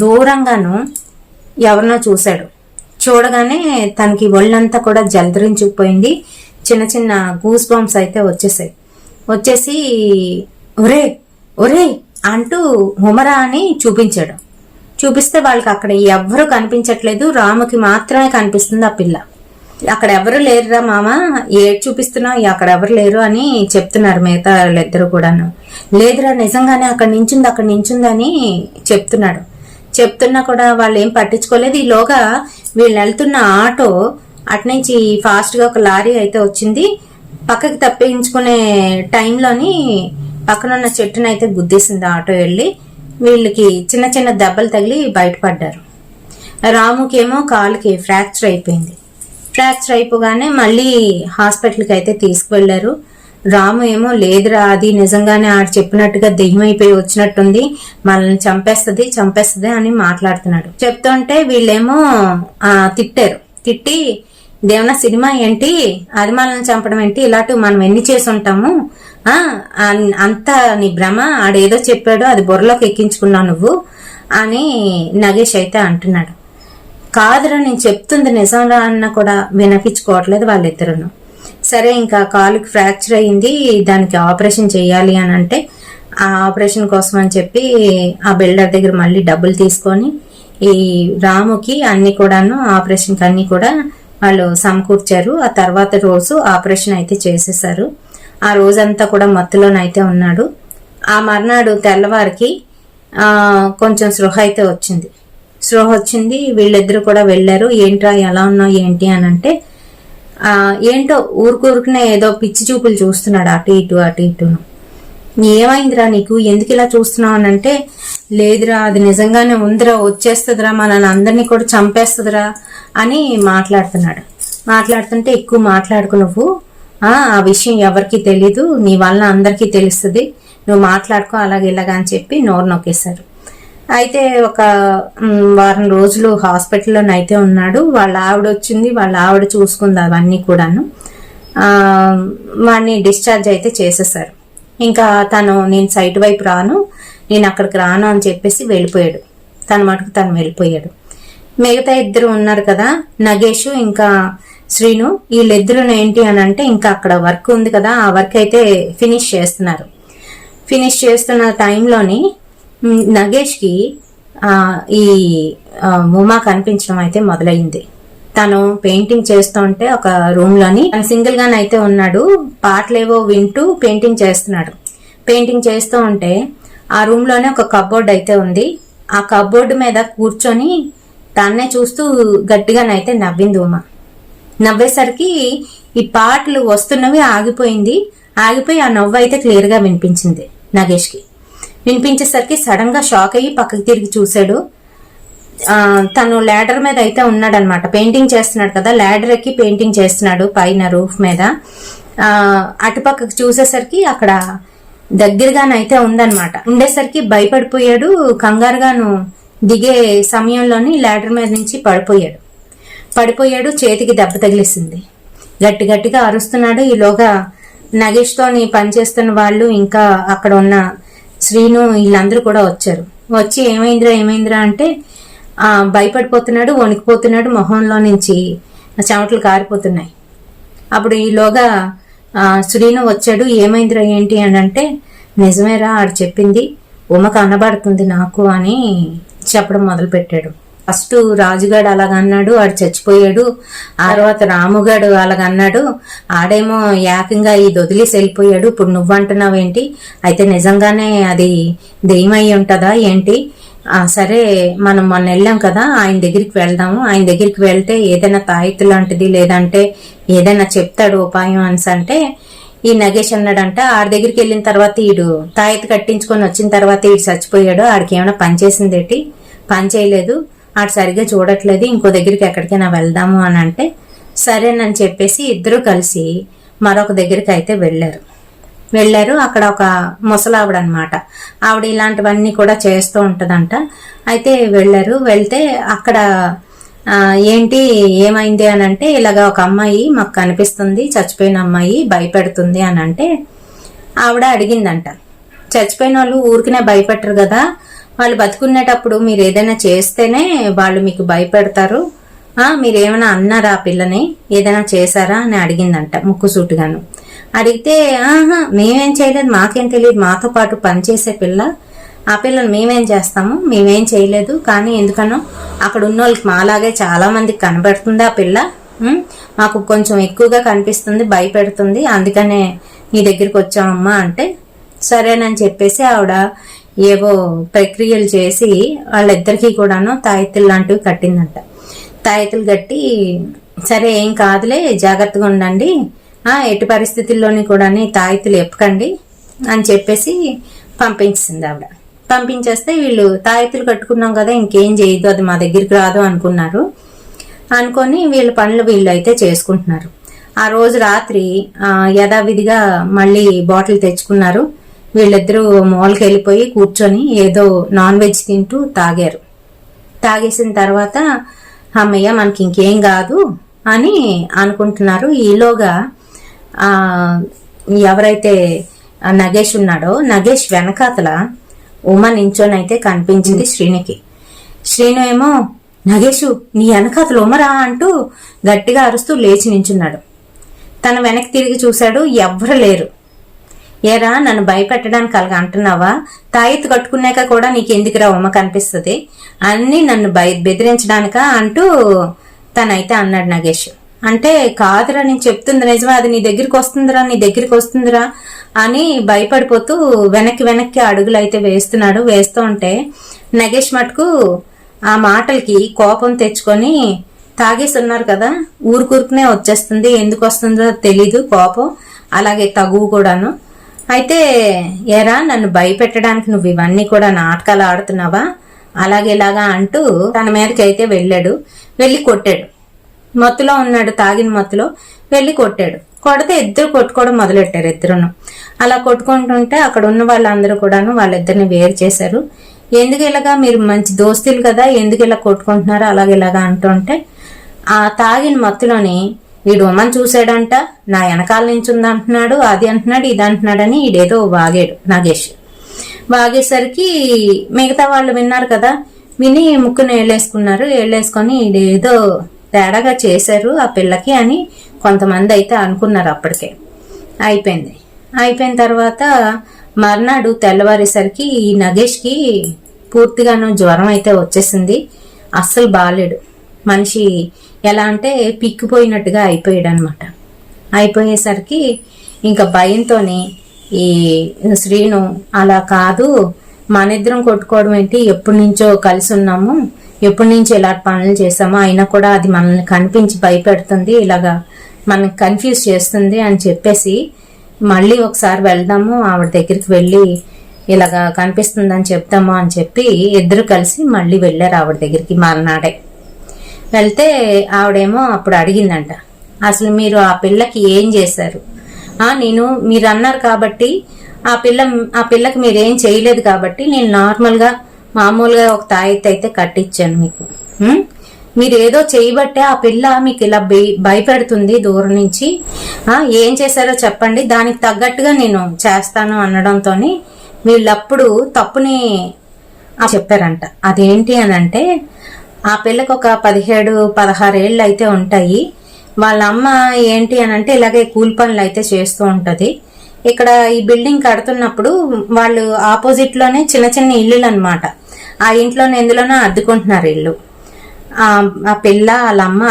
దూరంగాను ఎవరినో చూశాడు. చూడగానే తనకి ఒళ్ళంతా కూడా జలధరించుకుపోయింది, చిన్న చిన్న గూస్ బంప్స్ అయితే వచ్చేసి ఒరే ఒరే అంటూ హుమరా అని చూపించాడు. చూపిస్తే వాళ్ళకి అక్కడ ఎవ్వరూ కనిపించట్లేదు, రాముకి మాత్రమే కనిపిస్తుంది ఆ పిల్ల. అక్కడ ఎవరు లేరురా మామ, ఏడు చూపిస్తున్నావు, అక్కడ ఎవరు లేరు అని చెప్తున్నారు మిగతా వాళ్ళిద్దరు కూడాను. లేదురా నిజంగానే అక్కడ నించుంది అని చెప్తున్నాడు. చెప్తున్నా కూడా వాళ్ళు ఏం పట్టించుకోలేదు. ఈలోగా వీళ్ళు వెళ్తున్న ఆటో అటునుంచి ఫాస్ట్ గా ఒక లారీ అయితే వచ్చింది. పక్కకి తప్పించుకునే టైంలోని పక్కనున్న చెట్టునైతే గుద్దేసింది ఆటో. వెళ్ళి వీళ్ళకి చిన్న చిన్న దెబ్బలు తగిలి బయటపడ్డారు. రాముకేమో కాలుకి ఫ్రాక్చర్ అయిపోయింది. ఫ్రాక్చర్ అయిపోగానే మళ్ళీ హాస్పిటల్కి అయితే తీసుకువెళ్లారు. రాము ఏమో లేదురా, అది నిజంగానే ఆడు చెప్పినట్టుగా దెయ్యం అయిపోయి వచ్చినట్టుంది, మనల్ని చంపేస్తుంది అని మాట్లాడుతున్నాడు. చెప్తుంటే వీళ్ళేమో తిట్టారు. తిట్టి ఇదేమన్నా సినిమా ఏంటి, అది మనల్ని చంపడం ఏంటి, ఇలాంటివి మనం ఎన్ని చేసి ఉంటాము, అంతా నీ భ్రమ, ఆడేదో చెప్పాడు అది బుర్రలోకి ఎక్కించుకున్నావు నువ్వు అని నగేష్ అయితే అంటున్నాడు. కాదురా నేను చెప్తుంది నిజంరా అన్న కూడా వినిపించుకోవట్లేదు వాళ్ళిద్దరును. సరే ఇంకా కాలుకి ఫ్రాక్చర్ అయ్యింది, దానికి ఆపరేషన్ చేయాలి అని అంటే ఆ ఆపరేషన్ కోసం అని చెప్పి ఆ బిల్డర్ దగ్గర మళ్ళీ డబ్బులు తీసుకొని ఈ రాముకి అన్ని కూడాను ఆపరేషన్కి అన్ని కూడా వాళ్ళు సమకూర్చారు. ఆ తర్వాత రోజు ఆపరేషన్ అయితే చేసేసారు. ఆ రోజంతా కూడా మత్తులోనైతే ఉన్నాడు. ఆ మర్నాడు తెల్లవారికి కొంచెం స్పృహ అయితే వచ్చింది. వీళ్ళిద్దరు కూడా వెళ్ళారు. ఏంట్రా ఎలా ఉన్నావు ఏంటి అని అంటే, ఏంటో ఊరుకూరుకునే ఏదో పిచ్చి చూపులు చూస్తున్నాడు అటు ఇటును. ఏమైందిరా నీకు, ఎందుకు ఇలా చూస్తున్నావు అని అంటే, లేదురా అది నిజంగానే ఉందిరా, వచ్చేస్తుందిరా, మనల్ని అందరినీ కూడా చంపేస్తుందిరా అని మాట్లాడుతుంటే ఎక్కువ మాట్లాడుకు నువ్వు, ఆ విషయం ఎవరికి తెలీదు, నీ వల్ల అందరికీ తెలుస్తుంది, నువ్వు మాట్లాడుకో అలాగే ఇలాగా అని చెప్పి నోరు నొక్కేశారు. అయితే ఒక వారం రోజులు హాస్పిటల్లోనైతే ఉన్నాడు. వాళ్ళ ఆవిడ వచ్చింది, వాళ్ళ ఆవిడ చూసుకుంది అవన్నీ కూడాను. వాడిని డిశ్చార్జ్ అయితే చేసేసారు. ఇంకా నేను సైట్ వైపు రాను, నేను అక్కడికి రాను అని చెప్పేసి వెళ్ళిపోయాడు. తన మటుకు తను వెళ్ళిపోయాడు. మిగతా ఇద్దరు ఉన్నారు కదా, నగేష్ ఇంకా శ్రీను, వీళ్ళిద్దరు ఏంటి అని అంటే, ఇంకా అక్కడ వర్క్ ఉంది కదా, ఆ వర్క్ అయితే ఫినిష్ చేస్తున్న టైంలోని నగేష్కి ఈ ఉమా కనిపించడం అయితే మొదలైంది. తను పెయింటింగ్ చేస్తూ ఉంటే ఒక రూమ్ లోని సింగిల్ గానే అయితే ఉన్నాడు. పాటలేవో వింటూ పెయింటింగ్ చేస్తున్నాడు. పెయింటింగ్ చేస్తూ ఉంటే ఆ రూమ్ లోనే ఒక కబోర్డ్ అయితే ఉంది. ఆ కబోర్డ్ మీద కూర్చొని దాన్నే చూస్తూ గట్టిగానైతే నవ్వింది ఉమ. నవ్వేసరికి ఈ పాటలు వస్తున్నవి ఆగిపోయింది. ఆగిపోయి ఆ నవ్వు అయితే క్లియర్ గా వినిపించింది నగేష్కి. వినిపించేసరికి సడన్ గా షాక్ అయ్యి పక్కకి తిరిగి చూశాడు. తను ల్యాడర్ మీద అయితే ఉన్నాడు అనమాట. పెయింటింగ్ చేస్తున్నాడు కదా, ల్యాడర్ ఎక్కి పెయింటింగ్ చేస్తున్నాడు పైన రూఫ్ మీద. అటుపక్కకి చూసేసరికి అక్కడ దగ్గరగానైతే ఉందన్నమాట. ఉండేసరికి భయపడిపోయాడు. కంగారుగాను దిగే సమయంలోని ల్యాడర్ మీద నుంచి పడిపోయాడు. చేతికి దెబ్బ తగిలేసింది. గట్టి గట్టిగా అరుస్తున్నాడు. ఈలోగా నగేష్ తోని పనిచేస్తున్న వాళ్ళు ఇంకా అక్కడ ఉన్న శ్రీను వీళ్ళందరూ కూడా వచ్చారు. వచ్చి ఏమైందిరా అంటే భయపడిపోతున్నాడు, వణికిపోతున్నాడు, మొహంలో నుంచి చెమటలు కారిపోతున్నాయి. అప్పుడు ఈలోగా శ్రీను వచ్చాడు. ఏమైందిరా ఏంటి అని అంటే, నిజమేరా ఆడు చెప్పింది, ఉమ కనబడుతుంది నాకు అని చెప్పడం మొదలు పెట్టాడు. ఫస్ట్ రాజుగాడు అలాగన్నాడు, ఆడు చచ్చిపోయాడు. ఆ తర్వాత రాముగాడు అలాగన్నాడు, ఆడేమో ఏకంగా ఇది వదిలేసి వెళ్ళిపోయాడు. ఇప్పుడు నువ్వంటున్నావేంటి? అయితే నిజంగానే అది దెయ్యమై ఉంటదా ఏంటి? సరే మనం మొన్న వెళ్ళాం కదా, ఆయన దగ్గరికి వెళ్దాము. ఆయన దగ్గరికి వెళ్తే ఏదైనా తాయితు లాంటిది లేదంటే ఏదైనా చెప్తాడు ఉపాయం అనేసి అంటే, ఈ నగేష్ అన్నాడంట, ఆడి దగ్గరికి వెళ్ళిన తర్వాత ఈడు తాయితు కట్టించుకొని వచ్చిన తర్వాత ఈడు చచ్చిపోయాడు. ఆడికి ఏమైనా పని చేసిందేటి? పని చేయలేదు, ఆడు సరిగ్గా చూడట్లేదు, ఇంకో దగ్గరికి ఎక్కడికైనా వెళ్దాము అని అంటే సరేనని చెప్పేసి ఇద్దరు కలిసి మరొక దగ్గరికి అయితే వెళ్ళారు. అక్కడ ఒక ముసలావిడ అనమాట. ఆవిడ ఇలాంటివన్నీ కూడా చేస్తూ ఉంటదంట. అయితే వెళ్తే అక్కడ ఏమైంది అని అంటే, ఇలాగా ఒక అమ్మాయి మాకు కనిపిస్తుంది, చచ్చిపోయిన అమ్మాయి భయపెడుతుంది అని అంటే ఆవిడ అడిగిందంట, చచ్చిపోయిన వాళ్ళు ఊరికినే భయపెట్టరు కదా, వాళ్ళు బతుకునేటప్పుడు మీరు ఏదైనా చేస్తేనే వాళ్ళు మీకు భయపెడతారు, మీరేమైనా అన్నారా ఆ పిల్లని, ఏదైనా చేశారా అని అడిగిందంట ముక్కుసూటిగాను. అడిగితే మేమేం చేయలేదు, మాకేం తెలియదు, మాతో పాటు పనిచేసే పిల్ల, ఆ పిల్లని మేమేం చేస్తాము, మేమేం చేయలేదు, కానీ ఎందుకనో అక్కడ ఉన్న వాళ్ళకి మాలాగే చాలా మందికి కనబడుతుంది ఆ పిల్ల, మాకు కొంచెం ఎక్కువగా కనిపిస్తుంది, భయపెడుతుంది, అందుకనే నీ దగ్గరికి వచ్చామమ్మా అంటే సరేనని చెప్పేసి ఆవిడ ఏవో ప్రక్రియలు చేసి వాళ్ళిద్దరికీ కూడాను తాయెత్తులు లాంటివి కట్టిందంట. తాయెత్తులు కట్టి సరే ఏం కాదులే, జాగ్రత్తగా ఉండండి, ఎట్టి పరిస్థితుల్లోని కూడా తాయెత్తులు ఎప్పకండి అని చెప్పేసి పంపించింది ఆవిడ. పంపించేస్తే వీళ్ళు తాయెత్తులు కట్టుకున్నాం కదా, ఇంకేం చేయదు, అది మా దగ్గరికి రాదు అనుకొని వీళ్ళ పనులు వీళ్ళు అయితే చేసుకుంటున్నారు. ఆ రోజు రాత్రి యథావిధిగా మళ్ళీ బాటిల్ తెచ్చుకున్నారు. వీళ్ళిద్దరూ మాల్కి వెళ్ళిపోయి కూర్చొని ఏదో నాన్ వెజ్ తింటూ తాగేసిన తర్వాత అమ్మయ్య మనకి ఇంకేం కాదు అని అనుకుంటున్నారు. ఈలోగా ఎవరైతే నగేష్ ఉన్నాడో, నగేష్ వెనకాతల ఉమ నించోనైతే కనిపించింది శ్రీనుకి. శ్రీను ఏమో, నగేషు నీ వెనకాతల ఉమరా అంటూ గట్టిగా అరుస్తూ లేచి నించున్నాడు. తన వెనక్కి తిరిగి చూశాడు, ఎవ్వరు లేరు. ఏరా నన్ను భయపెట్టడానికి అలాగా అంటున్నావా? తాయెత్తు కట్టుకున్నాక కూడా నీకెందుకురా ఉమ కనిపిస్తుంది, అన్ని నన్ను బెదిరించడానిక అంటూ తనైతే అన్నాడు నగేష్. అంటే కాదురా, నేను చెప్తుంది నిజమే, అది నీ దగ్గరికి వస్తుందిరా అని భయపడిపోతూ వెనక్కి అడుగులు అయితే వేస్తూ ఉంటే నగేష్ మటుకు ఆ మాటలకి కోపం తెచ్చుకొని, తాగేసి ఉన్నారు కదా, ఊరుకూరుకునే వచ్చేస్తుంది, ఎందుకు వస్తుందో తెలీదు కోపం, అలాగే తగువు కూడాను. అయితే ఏరా నన్ను భయపెట్టడానికి నువ్వు ఇవన్నీ కూడా నాటకాలు ఆడుతున్నావా, అలాగేలాగా అంటూ తన మీదకి అయితే వెళ్ళి కొట్టాడు. మత్తులో ఉన్నాడు, తాగిన మత్తులో వెళ్ళి కొట్టాడు. కొడితే ఇద్దరు కొట్టుకోవడం మొదలెట్టారు. ఇద్దరును అలా కొట్టుకుంటుంటే అక్కడ ఉన్న వాళ్ళందరూ కూడాను వాళ్ళిద్దరిని వేరు చేశారు. ఎందుకు ఇలాగా, మీరు మంచి దోస్తులు కదా, ఎందుకు ఇలా కొట్టుకుంటున్నారు అలాగేలాగా అంటుంటే ఆ తాగిన మత్తులోని వీడు ఉమ్మని చూసాడంట, నా వెనకాల నుంచి ఉంది అంటున్నాడు, అది అంటున్నాడు, ఇది అంటున్నాడని ఈడేదో వాగాడు నగేష్. వాగేసరికి మిగతా వాళ్ళు విన్నారు కదా, విని ముక్కును ఏళ్ళేసుకొని ఈడేదో తేడాగా చేశారు ఆ పిల్లకి అని కొంతమంది అయితే అనుకున్నారు. అప్పటికే అయిపోయిన తర్వాత మర్నాడు తెల్లవారేసరికి ఈ నగేష్కి పూర్తిగాను జ్వరం అయితే వచ్చేసింది. అస్సలు బాలేడు మనిషి, ఎలా అంటే పిక్కిపోయినట్టుగా అయిపోయాడు అనమాట. అయిపోయేసరికి ఇంకా భయంతోని ఈ శ్రీను, అలా కాదు, మన ఇద్దరం కొట్టుకోవడం ఏంటి, ఎప్పటి నుంచో కలిసి ఉన్నాము, ఎప్పటి నుంచి ఇలాంటి పనులు చేసామో అయినా కూడా అది మనల్ని కనిపించి భయపెడుతుంది, ఇలాగా మనల్ని కన్ఫ్యూజ్ చేస్తుంది అని చెప్పేసి మళ్ళీ ఒకసారి వెళ్దాము, ఆవిడ దగ్గరికి వెళ్ళి ఇలాగా కనిపిస్తుందని చెప్తాము అని చెప్పి ఇద్దరు కలిసి మళ్ళీ వెళ్ళారు ఆవిడ దగ్గరికి మర్నాడే. వెళ్తే ఆవిడేమో అప్పుడు అడిగిందంట, అసలు మీరు ఆ పిల్లకి ఏం చేశారు? మీరు అన్నారు కాబట్టి ఆ పిల్లకి మీరేం చేయలేదు కాబట్టి నేను మామూలుగా ఒక తాయెత్తు అయితే కట్టించాను మీకు. మీరు ఏదో చేయబట్టే ఆ పిల్ల మీకు ఇలా భయపెడుతుంది దూరం నుంచి. ఏం చేశారో చెప్పండి, దానికి తగ్గట్టుగా నేను చేస్తాను అనడంతో వీళ్ళప్పుడు తప్పుని చెప్పారంట. అదేంటి అని అంటే, ఆ పిల్లకి ఒక 17-16 ఏళ్ళు అయితే ఉంటాయి. వాళ్ళ అమ్మ ఏంటి అని అంటే ఇలాగే కూలి పనులు అయితే చేస్తూ ఉంటది. ఇక్కడ ఈ బిల్డింగ్ కడుతున్నప్పుడు వాళ్ళు ఆపోజిట్ లోనే చిన్న చిన్న ఇల్లులు అనమాట. ఆ ఇంట్లోనే ఎందులోనో అద్దుకుంటున్నారు ఇల్లు. ఆ పిల్ల, వాళ్ళ అమ్మ,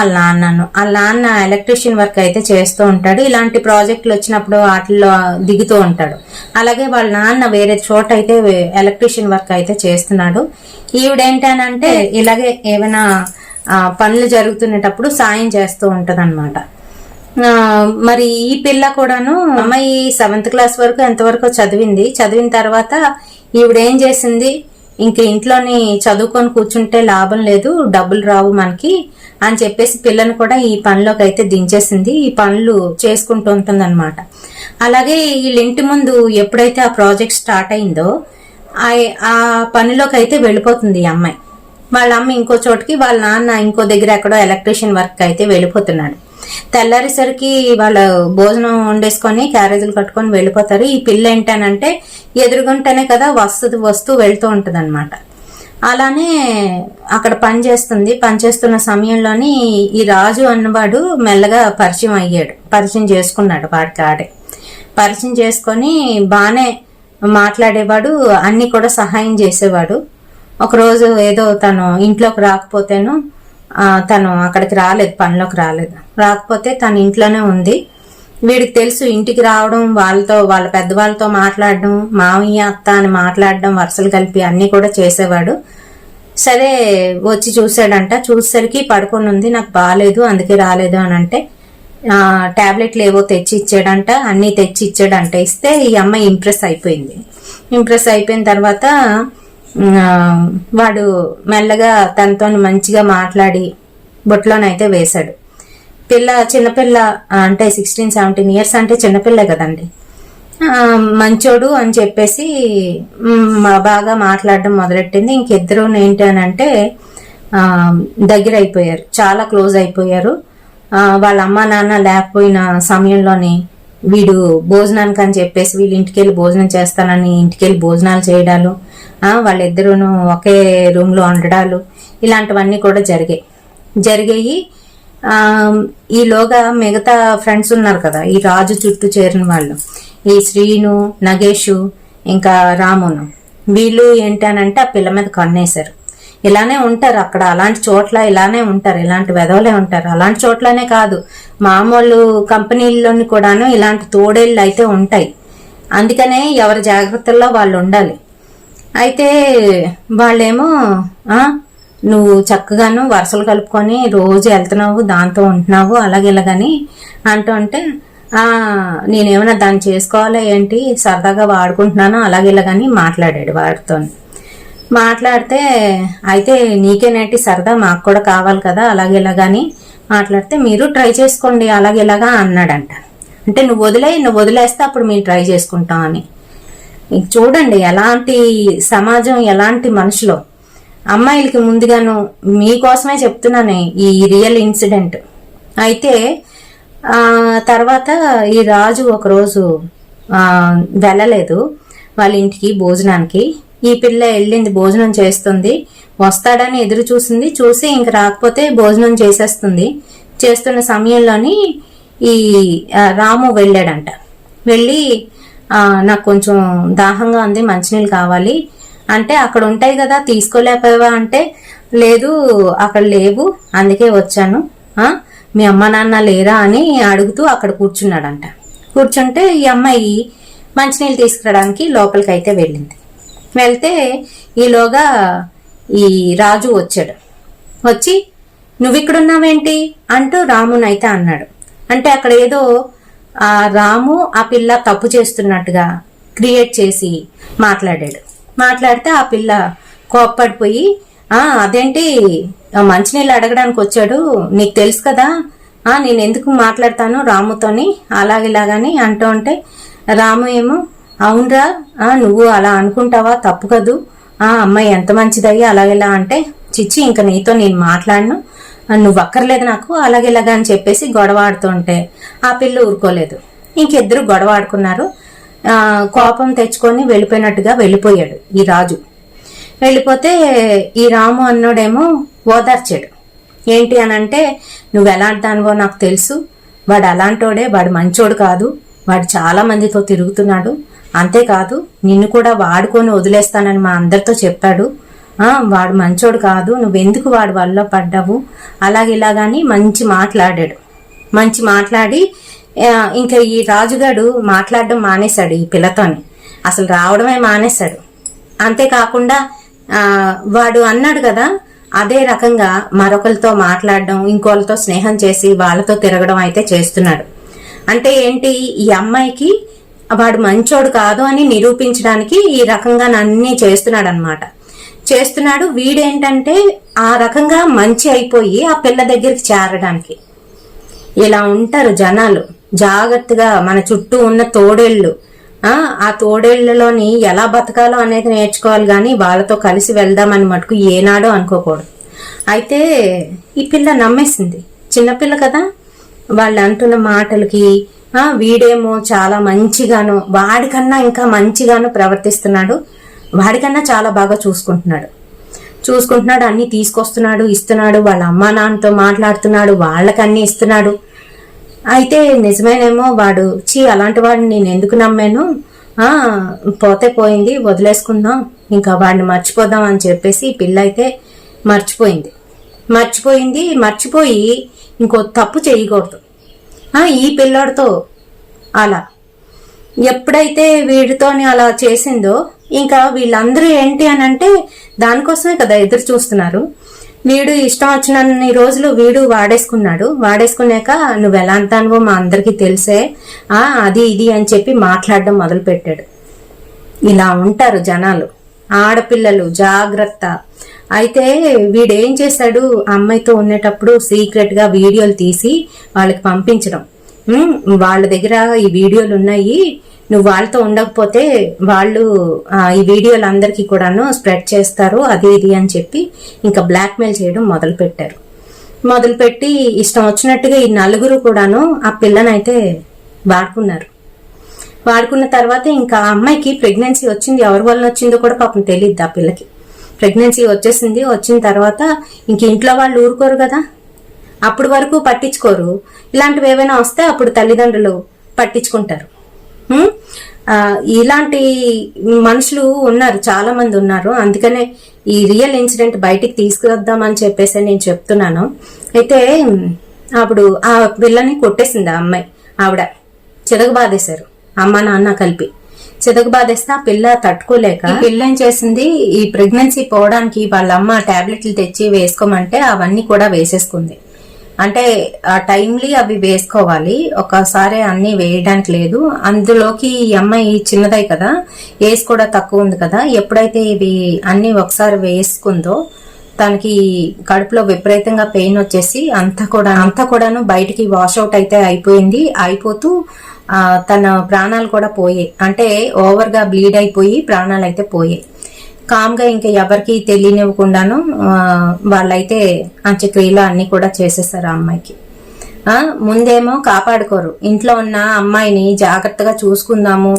వాళ్ళ నాన్న ఎలక్ట్రీషియన్ వర్క్ అయితే చేస్తూ ఉంటాడు. ఇలాంటి ప్రాజెక్టులు వచ్చినప్పుడు వాటిల్లో దిగుతూ ఉంటాడు. అలాగే వాళ్ళ నాన్న వేరే చోట అయితే ఎలక్ట్రీషియన్ వర్క్ అయితే చేస్తున్నాడు. ఈవిడేంటనంటే ఇలాగే ఏమైనా పనులు జరుగుతున్నప్పుడు సాయం చేస్తూ ఉంటది అనమాట. మరి ఈ పిల్ల కూడాను, అమ్మాయి 7th క్లాస్ వరకు ఎంతవరకు చదివిన తర్వాత ఈవిడేం చేసింది, ఇంక ఇంట్లోని చదువుకొని కూర్చుంటే లాభం లేదు, డబ్బులు రావు మనకి అని చెప్పేసి పిల్లని కూడా ఈ పనిలోకి అయితే దించేసింది. ఈ పనులు చేసుకుంటూ ఉంటుంది అనమాట. అలాగే వీళ్ళ ఇంటి ముందు ఎప్పుడైతే ఆ ప్రాజెక్ట్ స్టార్ట్ అయిందో ఆ పనిలోకి అయితే వెళ్ళిపోతుంది ఈ అమ్మాయి. వాళ్ళ అమ్మ ఇంకో చోటుకి, వాళ్ళ నాన్న ఇంకో దగ్గర ఎక్కడో ఎలక్ట్రీషియన్ వర్క్ అయితే వెళ్ళిపోతున్నాడు. తెల్లారేసరికి వాళ్ళ భోజనం వండేసుకొని క్యారేజీలు కట్టుకొని వెళ్ళిపోతారు. ఈ పిల్ల ఏంటనంటే ఎదురుగుంటేనే కదా వస్తూ వెళ్తూ ఉంటది అనమాట. అలానే అక్కడ పనిచేస్తున్న సమయంలోని ఈ రాజు అన్నవాడు మెల్లగా పరిచయం చేసుకున్నాడు. వాడికి ఆడే పరిచయం చేసుకొని బానే మాట్లాడేవాడు, అన్ని కూడా సహాయం చేసేవాడు. ఒకరోజు ఏదో తను ఇంట్లోకి రాకపోతేను, తను అక్కడికి పనిలోకి రాకపోతే తను ఇంట్లోనే ఉంది. వీడికి తెలుసు ఇంటికి రావడం, వాళ్ళ పెద్దవాళ్ళతో మాట్లాడడం, మామయ్య అత్త అని మాట్లాడడం, వరుసలు కలిపి అన్ని కూడా చేసేవాడు. సరే వచ్చి చూసాడంట. చూసేసరికి పడుకొని ఉంది, నాకు బాగాలేదు అందుకే రాలేదు అని అంటే టాబ్లెట్లు ఏవో తెచ్చి ఇచ్చాడంట, అన్ని తెచ్చి ఇచ్చాడంట. ఇస్తే ఈ అమ్మాయి ఇంప్రెస్ అయిపోయిన తర్వాత వాడు మెల్లగా తనతో మంచిగా మాట్లాడి బొట్లోనైతే వేశాడు. చిన్నపిల్ల అంటే 16-17 ఇయర్స్ అంటే చిన్నపిల్ల కదండి. మంచోడు అని చెప్పేసి బాగా మాట్లాడడం మొదలెట్టింది. ఇంకిద్దరు ఏంటి అని అంటే దగ్గర అయిపోయారు, చాలా క్లోజ్ అయిపోయారు. వాళ్ళ అమ్మ నాన్న లేకపోయిన సమయంలోని వీడు భోజనానికి అని చెప్పేసి వీళ్ళ ఇంటికి వెళ్ళి భోజనం చేస్తానని ఇంటికి వెళ్ళి భోజనాలు చేయడాలు, వాళ్ళిద్దరూను ఒకే రూమ్ లో ఉండడాలు, ఇలాంటివన్నీ కూడా జరిగాయి. ఈలోగా మిగతా ఫ్రెండ్స్ ఉన్నారు కదా, ఈ రాజు చుట్టూ చేరిన వాళ్ళు, ఈ శ్రీను, నగేషు, ఇంకా రామును, వీళ్ళు ఏంటనంటే ఆ పిల్ల మీద కన్నేశారు. ఇలానే ఉంటారు అక్కడ, అలాంటి చోట్ల ఇలానే ఉంటారు, ఇలాంటి వెధవలే ఉంటారు. అలాంటి చోట్లనే కాదు, మామూలు కంపెనీల్లోని కూడాను ఇలాంటి తోడేళ్ళు అయితే ఉంటాయి. అందుకనే ఎవరి జాగ్రత్తల్లో వాళ్ళు ఉండాలి. అయితే వాళ్ళేమో నువ్వు చక్కగాను వరుసలు కలుపుకొని రోజు వెళ్తున్నావు, దాంతో ఉంటున్నావు, అలాగేలాగని అంటూ అంటే నేనేమైనా దాన్ని చేసుకోవాలా ఏంటి, సరదాగా వాడుకుంటున్నాను అలాగేలాగని మాట్లాడాడు వాడితో. మాట్లాడితే అయితే నీకేనేంటి సరదా, మాకు కూడా కావాలి కదా అలాగేలాగని మాట్లాడితే మీరు ట్రై చేసుకోండి అలాగేలాగా అన్నాడంట. అంటే నువ్వు వదిలేస్తే అప్పుడు మేము ట్రై చేసుకుంటాం అని. చూడండి ఎలాంటి సమాజం, ఎలాంటి మనుషులు. అమ్మాయిలకి ముందుగాను మీకోసమే చెప్తున్నాను ఈ రియల్ ఇన్సిడెంట్. అయితే తర్వాత ఈ రాజు ఒకరోజు వెళ్ళలేదు వాళ్ళ ఇంటికి భోజనానికి. ఈ పిల్ల వెళ్ళింది, భోజనం చేస్తుంది, వస్తాడని ఎదురు చూసి ఇంక రాకపోతే భోజనం చేస్తున్న సమయంలోని ఈ రాము వెళ్ళాడంట. వెళ్ళి నాకు కొంచెం దాహంగా ఉంది, మంచినీళ్ళు కావాలి అంటే అక్కడ ఉంటాయి కదా తీసుకోలేకపోయావా అంటే లేదు అక్కడ లేవు అందుకే వచ్చాను, మీ అమ్మ నాన్న లేరా అని అడుగుతూ అక్కడ కూర్చున్నాడంట. కూర్చుంటే ఈ అమ్మాయి మంచినీళ్ళు తీసుకురావడానికి లోపలికి అయితే వెళ్ళింది. వెళ్తే ఈలోగా ఈ రాజు వచ్చాడు. వచ్చి నువ్వు ఇక్కడున్నావేంటి అంటూ రామునైతే అన్నాడు. అంటే అక్కడ ఏదో ఆ రాము ఆ పిల్ల తప్పు చేస్తున్నట్టుగా క్రియేట్ చేసి మాట్లాడితే ఆ పిల్ల కోప్పడిపోయి అదేంటి మంచినీళ్ళు అడగడానికి వచ్చాడు, నీకు తెలుసు కదా, నేను ఎందుకు మాట్లాడతాను రాముతోని అలాగిలాగని అంటూ ఉంటే రాము ఏమో అవునరా, నువ్వు అలా అనుకుంటావా, తప్పు కదూ, అమ్మాయి ఎంత మంచిదయ్యా అలాగేలా అంటే చిచ్చి ఇంకా నీతో నేను మాట్లాడను, నువ్వు అక్కర్లేదు నాకు అలాగేలాగా అని చెప్పేసి గొడవ ఆడుతుంటే ఆ పిల్ల ఊరుకోలేదు. ఇంకిద్దరు గొడవ ఆడుకున్నారు. కోపం తెచ్చుకొని వెళ్ళిపోయినట్టుగా వెళ్ళిపోయాడు ఈ రాజు. వెళ్ళిపోతే ఈ రాము అన్నోడేమో ఓదార్చాడు. ఏంటి అనంటే నువ్వు ఎలాంటి దానివో నాకు తెలుసు, వాడు అలాంటోడే, వాడు మంచోడు కాదు, వాడు చాలా మందితో తిరుగుతున్నాడు, అంతేకాదు నిన్ను కూడా వాడుకొని వదిలేస్తానని మా అందరితో చెప్పాడు, వాడు మంచోడు కాదు, నువ్వెందుకు వాడు వల్ల పడ్డావు అలాగిలాగాని మంచి మాట్లాడి ఇంకా ఈ రాజుగాడు మాట్లాడడం మానేశాడు ఈ పిల్లతోని, అసలు రావడమే మానేశాడు. అంతేకాకుండా వాడు అన్నాడు కదా, అదే రకంగా మరొకరితో మాట్లాడడం, ఇంకోళ్ళతో స్నేహం చేసి వాళ్ళతో తిరగడం అయితే చేస్తున్నాడు. అంటే ఏంటి, ఈ అమ్మాయికి వాడు మంచోడు కాదు అని నిరూపించడానికి ఈ రకంగా అన్నీ చేస్తున్నాడు. వీడేంటంటే ఆ రకంగా మంచి అయిపోయి ఆ పిల్ల దగ్గరికి చేరడానికి. ఇలా ఉంటారు జనాలు. జాగ్రత్తగా మన చుట్టూ ఉన్న తోడేళ్లు, ఆ తోడేళ్లలోని ఎలా బతకాలో అనేది నేర్చుకోవాలి గాని వాళ్ళతో కలిసి వెళ్దామని మటుకు ఏనాడో అనుకోకూడదు. అయితే ఈ పిల్ల నమ్మేసింది, చిన్నపిల్ల కదా, వాళ్ళు అంటున్న మాటలకి వీడేమో చాలా మంచిగాను, వాడికన్నా ఇంకా మంచిగాను ప్రవర్తిస్తున్నాడు, వాడికన్నా చాలా బాగా చూసుకుంటున్నాడు, అన్ని తీసుకొస్తున్నాడు, ఇస్తున్నాడు, వాళ్ళ అమ్మా నాన్నతో మాట్లాడుతున్నాడు, వాళ్ళకన్నీ ఇస్తున్నాడు. అయితే నిజమేనేమో వాడు అలాంటి వాడిని నేను ఎందుకు నమ్మాను, పోతే పోయింది వదిలేసుకుందాం, ఇంకా వాడిని మర్చిపోదాం అని చెప్పేసి పిల్ల అయితే మర్చిపోయి ఇంకో తప్పు చేయకూడదు ఈ పిల్లోడితో. అలా ఎప్పుడైతే వీడితోని అలా చేసిందో ఇంకా వీళ్ళందరూ ఏంటి అని అంటే దానికోసమే కదా ఎదురు చూస్తున్నారు. వీడు ఇష్టం వచ్చినన్ని రోజులు వీడు వాడేసుకున్నాక నువ్వు ఎలా అంటానువో మా అందరికీ తెలిసే, అది ఇది అని చెప్పి మాట్లాడడం మొదలు పెట్టాడు. ఇలా ఉంటారు జనాలు, ఆడపిల్లలు జాగ్రత్త. అయితే వీడేం చేశాడు, అమ్మాయితో ఉండేటప్పుడు సీక్రెట్ గా వీడియోలు తీసి వాళ్ళకి పంపించడం, వాళ్ళ దగ్గర ఈ వీడియోలు ఉన్నాయి, నువ్వు వాళ్ళతో ఉండకపోతే వాళ్ళు ఈ వీడియోలు అందరికీ కూడాను స్ప్రెడ్ చేస్తారు, అది ఇది అని చెప్పి ఇంకా బ్లాక్మెయిల్ చేయడం మొదలుపెట్టి ఇష్టం వచ్చినట్టుగా ఈ నలుగురు కూడాను ఆ పిల్లనైతే వాడుకున్న తర్వాత ఇంకా అమ్మాయికి ప్రెగ్నెన్సీ వచ్చింది. ఎవరి వల్ల వచ్చిందో కూడా పాపం తెలియదు ఆ పిల్లకి. ప్రెగ్నెన్సీ వచ్చిన తర్వాత ఇంక ఇంట్లో వాళ్ళు ఊరుకోరు కదా, అప్పుడు వరకు పట్టించుకోరు. ఇలాంటివి ఏవైనా వస్తే అప్పుడు తల్లిదండ్రులు పట్టించుకుంటారు. ఇలాంటి మనుషులు ఉన్నారు, చాలా మంది ఉన్నారు. అందుకనే ఈ రియల్ ఇన్సిడెంట్ బయటికి తీసుకువద్దామని చెప్పేసి నేను చెప్తున్నాను. అయితే అప్పుడు ఆ పిల్లని కొట్టేసింది ఆ అమ్మాయి, ఆవిడ చితకబాదేశారు, అమ్మ నాన్న కలిపి చితకబాదేస్తే ఆ పిల్ల తట్టుకోలేక పిల్ల ఏం చేసింది, ఈ ప్రెగ్నెన్సీ పోవడానికి వాళ్ళ అమ్మ టాబ్లెట్లు తెచ్చి వేసుకోమంటే అవన్నీ కూడా వేసేసుకుంది. అంటే ఆ టైమ్లీ అవి వేసుకోవాలి, ఒకసారి అన్ని వేయడానికి లేదు. అందులోకి ఈ అమ్మాయి చిన్నదై కదా, ఏజ్ కూడా తక్కువ ఉంది కదా, ఎప్పుడైతే ఇవి అన్ని ఒకసారి వేసుకుందో తనకి కడుపులో విపరీతంగా పెయిన్ వచ్చేసి అంతా కూడాను బయటికి వాష్అవుట్ అయితే అయిపోతూ తన ప్రాణాలు కూడా పోయాయి. అంటే ఓవర్ గా బ్లీడ్ అయిపోయి ప్రాణాలు అయితే పోయాయి. కామ్గా ఇంకా ఎవరికి తెలియనివ్వకుండాను వాళ్ళైతే అంత్యక్రియలు అన్ని కూడా చేసేసారు ఆ అమ్మాయికి. ముందేమో కాపాడుకోరు, ఇంట్లో ఉన్న అమ్మాయిని జాగ్రత్తగా చూసుకుందాము,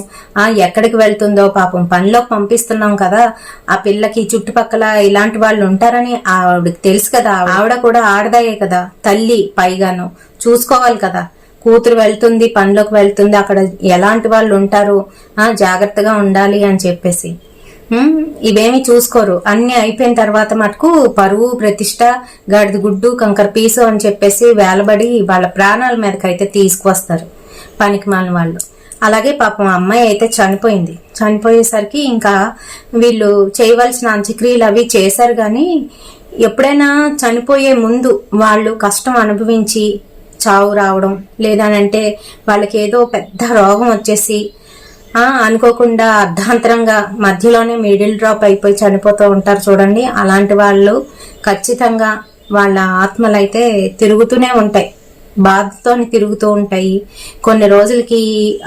ఎక్కడికి వెళ్తుందో పాపం పనిలోకి పంపిస్తున్నాం కదా, ఆ పిల్లకి చుట్టుపక్కల ఇలాంటి వాళ్ళు ఉంటారని ఆవిడకి తెలుసు కదా, ఆవిడ కూడా ఆడదాయే కదా, తల్లి పైగాను చూసుకోవాలి కదా, కూతురు వెళ్తుంది పనిలోకి వెళ్తుంది, అక్కడ ఎలాంటి వాళ్ళు ఉంటారు, జాగ్రత్తగా ఉండాలి అని చెప్పేసి ఇవేమి చూసుకోరు. అన్ని అయిపోయిన తర్వాత మటుకు పరువు ప్రతిష్ట గడిది గుడ్డు కంకర పీసు అని చెప్పేసి వేలబడి వాళ్ళ ప్రాణాల మీదకైతే తీసుకువస్తారు పనికి మాలిన వాళ్ళు. అలాగే పాపం అమ్మాయి అయితే చనిపోయేసరికి ఇంకా వీళ్ళు చేయవలసిన అంత్యక్రియలు అవి చేశారు. కానీ ఎప్పుడైనా చనిపోయే ముందు వాళ్ళు కష్టం అనుభవించి చావు రావడం, లేదనంటే వాళ్ళకి ఏదో పెద్ద రోగం వచ్చేసి అనుకోకుండా అర్ధాంతరంగా మధ్యలోనే మిడిల్ డ్రాప్ అయిపోయి చనిపోతూ ఉంటారు చూడండి. అలాంటి వాళ్ళు ఖచ్చితంగా వాళ్ళ ఆత్మలైతే తిరుగుతూనే ఉంటాయి, బాధతో తిరుగుతూ ఉంటాయి. కొన్ని రోజులకి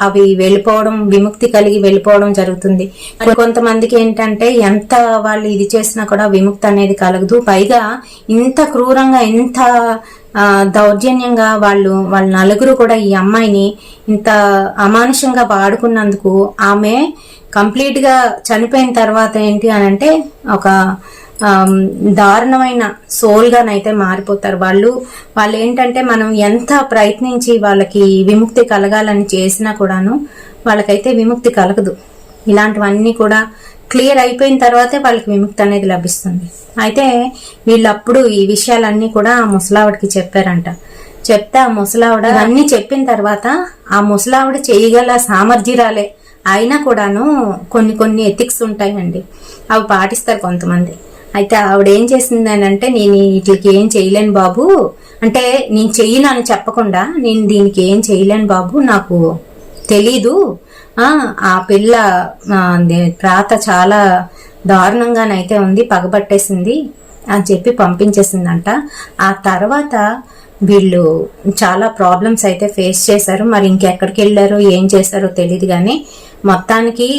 అవి వెళ్ళిపోవడం, విముక్తి కలిగి వెళ్ళిపోవడం జరుగుతుంది. కొంతమందికి ఏంటంటే ఎంత వాళ్ళు ఇది చేసినా కూడా విముక్తి అనేది కలగదు. పైగా ఇంత క్రూరంగా, ఇంత దౌర్జన్యంగా వాళ్ళ నలుగురు కూడా ఈ అమ్మాయిని ఇంత అమానుషంగా వాడుకున్నందుకు ఆమె కంప్లీట్ గా చనిపోయిన తర్వాత ఏంటి అని అంటే ఒక దారుణమైన సోల్ గానైతే మారిపోతారు. వాళ్ళు ఏంటంటే మనం ఎంత ప్రయత్నించి వాళ్ళకి విముక్తి కలగాలని చేసినా కూడాను వాళ్ళకైతే విముక్తి కలగదు. ఇలాంటివన్నీ కూడా క్లియర్ అయిపోయిన తర్వాతే వాళ్ళకి విముక్తి అనేది లభిస్తుంది. అయితే వీళ్ళప్పుడు ఈ విషయాలన్నీ కూడా ఆ ముసలావిడికి చెప్పారంట. చెప్తే ఆ ముసలావిడ అన్ని చెప్పిన తర్వాత ఆ ముసలావిడ చేయగల సామర్థ్యురాలే అయినా కూడాను కొన్ని ఎథిక్స్ ఉంటాయండి, అవి పాటిస్తారు కొంతమంది. అయితే ఆవిడ ఏం చేసింది అని అంటే, నేను వీటికి ఏం చేయలేను బాబు అంటే, నేను చెయ్యను అని చెప్పకుండా, నేను దీనికి ఏం చేయలేను బాబు, నాకు తెలీదు, ఆ పిల్ల ప్రాత చాలా దారుణంగానైతే ఉంది, పగబట్టేసింది అని చెప్పి పంపించేసిందంట. ఆ తర్వాత వీళ్ళు చాలా ప్రాబ్లమ్స్ అయితే ఫేస్ చేశారు. మరి ఇంకెక్కడికి వెళ్ళారో ఏం చేశారో తెలియదు కానీ మొత్తానికి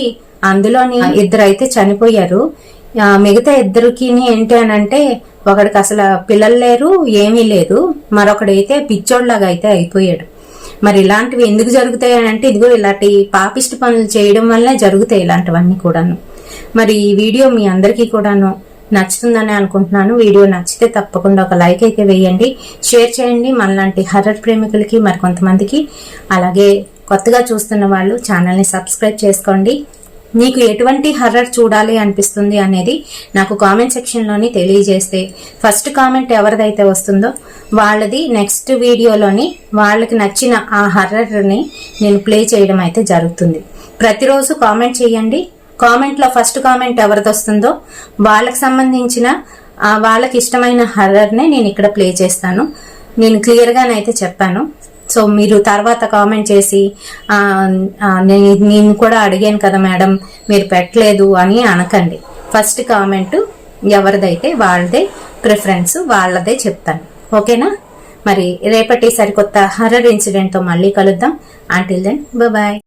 అందులోని ఇద్దరు అయితే చనిపోయారు. మిగతా ఇద్దరికి ఏంటి అని అంటే, ఒకడికి అసలు పిల్లలు లేరు, ఏమీ లేదు, మరొకడైతే పిచ్చోడ్లాగా అయితే అయిపోయాడు. మరి ఇలాంటివి ఎందుకు జరుగుతాయి అని అంటే, ఇదిగో ఇలాంటి పాపిష్టి పనులు చేయడం వల్లే జరుగుతాయి ఇలాంటివన్నీ కూడాను. మరి ఈ వీడియో మీ అందరికీ కూడాను నచ్చుతుందని అనుకుంటున్నాను. వీడియో నచ్చితే తప్పకుండా ఒక లైక్ అయితే వేయండి, షేర్ చేయండి మనలాంటి హర్రర్ ప్రేమికులకి మరికొంతమందికి. అలాగే కొత్తగా చూస్తున్న వాళ్ళు ఛానల్ని సబ్స్క్రైబ్ చేసుకోండి. మీకు ఎటువంటి హర్రర్ చూడాలి అనిపిస్తుంది అనేది నాకు కామెంట్ సెక్షన్లోని తెలియజేస్తే, ఫస్ట్ కామెంట్ ఎవరిదైతే వస్తుందో వాళ్ళది నెక్స్ట్ వీడియోలోని వాళ్ళకి నచ్చిన ఆ హర్రర్ని నేను ప్లే చేయడం అయితే జరుగుతుంది. ప్రతిరోజు కామెంట్ చేయండి. కామెంట్లో ఫస్ట్ కామెంట్ ఎవరిది వస్తుందో వాళ్ళకి సంబంధించిన వాళ్ళకి ఇష్టమైన హర్రర్నే నేను ఇక్కడ ప్లే చేస్తాను. నేను క్లియర్గానైతే చెప్పాను. సో మీరు తర్వాత కామెంట్ చేసి నేను కూడా అడిగాను కదా మేడం మీరు పెట్టలేదు అని అనకండి. ఫస్ట్ కామెంట్ ఎవరిదైతే వాళ్ళదే ప్రిఫరెన్స్, వాళ్ళదే చెప్తాను. ఓకేనా? మరి రేపటి సరికొత్త హర్రర్ ఇన్సిడెంట్తో మళ్ళీ కలుద్దాం. Until then bye.